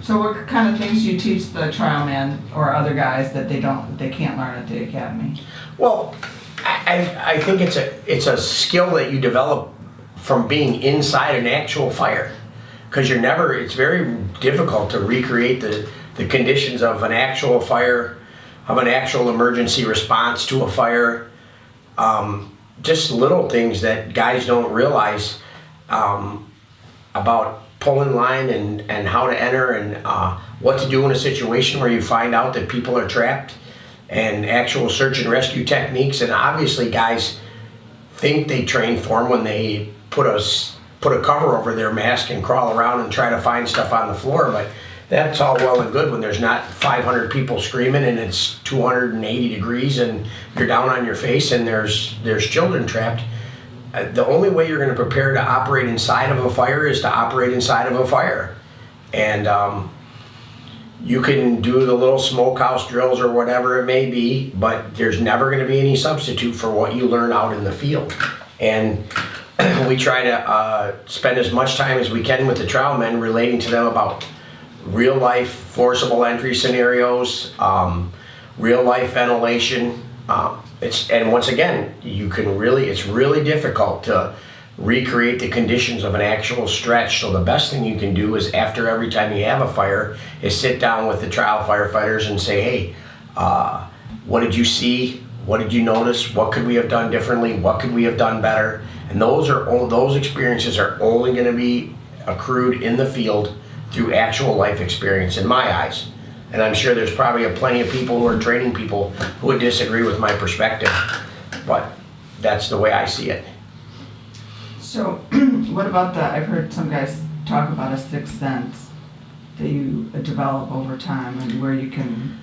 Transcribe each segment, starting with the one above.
So what kind of things do you teach the trial men or other guys that they can't learn at the academy? Well, I think it's a skill that you develop from being inside an actual fire, because it's very difficult to recreate the conditions of an actual fire, of an actual emergency response to a fire. Just little things that guys don't realize about pulling line and how to enter and what to do in a situation where you find out that people are trapped, and actual search and rescue techniques. And obviously guys think they train for them when they put a cover over their mask and crawl around and try to find stuff on the floor, but that's all well and good when there's not 500 people screaming and it's 280 degrees and you're down on your face and there's children trapped. The only way you're going to prepare to operate inside of a fire is to operate inside of a fire. And you can do the little smokehouse drills or whatever it may be, but there's never going to be any substitute for what you learn out in the field. And we try to spend as much time as we can with the trial men relating to them about real life forcible entry scenarios, real life ventilation. And once again, it's really difficult to recreate the conditions of an actual stretch. So the best thing you can do is, after every time you have a fire, is sit down with the trial firefighters and say, hey, what did you see? What did you notice? What could we have done differently? What could we have done better? And those experiences are only going to be accrued in the field through actual life experience, in my eyes. And I'm sure there's probably plenty of people who are training people who would disagree with my perspective, but that's the way I see it. So what about I've heard some guys talk about a sixth sense that you develop over time and where you can...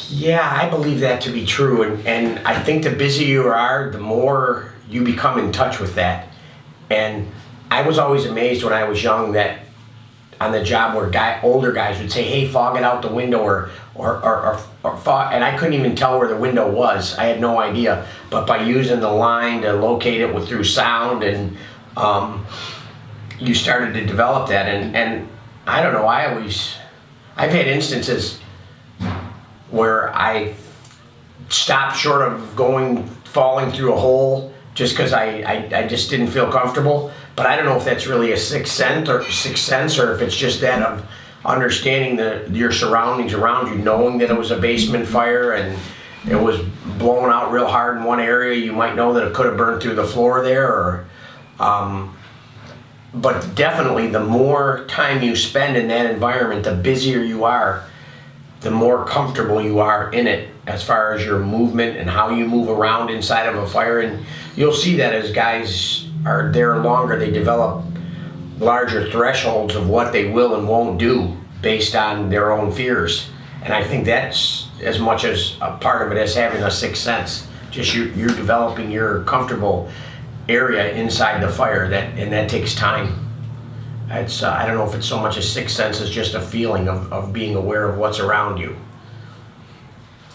Yeah, I believe that to be true, and I think the busier you are, the more you become in touch with that. And I was always amazed when I was young that on the job where older guys would say, hey, fog it out the window or fog, and I couldn't even tell where the window was. I had no idea. But by using the line to locate it through sound, and you started to develop that. And I don't know, I've had instances where I stopped short of falling through a hole just because I just didn't feel comfortable. But I don't know if that's really a sixth sense or if it's just that of understanding your surroundings around you, knowing that it was a basement fire and it was blowing out real hard in one area. You might know that it could have burned through the floor there, but definitely the more time you spend in that environment, the busier you are, the more comfortable you are in it as far as your movement and how you move around inside of a fire. And you'll see that as guys are there longer, they develop larger thresholds of what they will and won't do based on their own fears. And I think that's as much as a part of it as having a sixth sense. Just you're developing your comfortable area inside the fire, and that takes time. I don't know if it's so much a sixth sense as just a feeling of being aware of what's around you.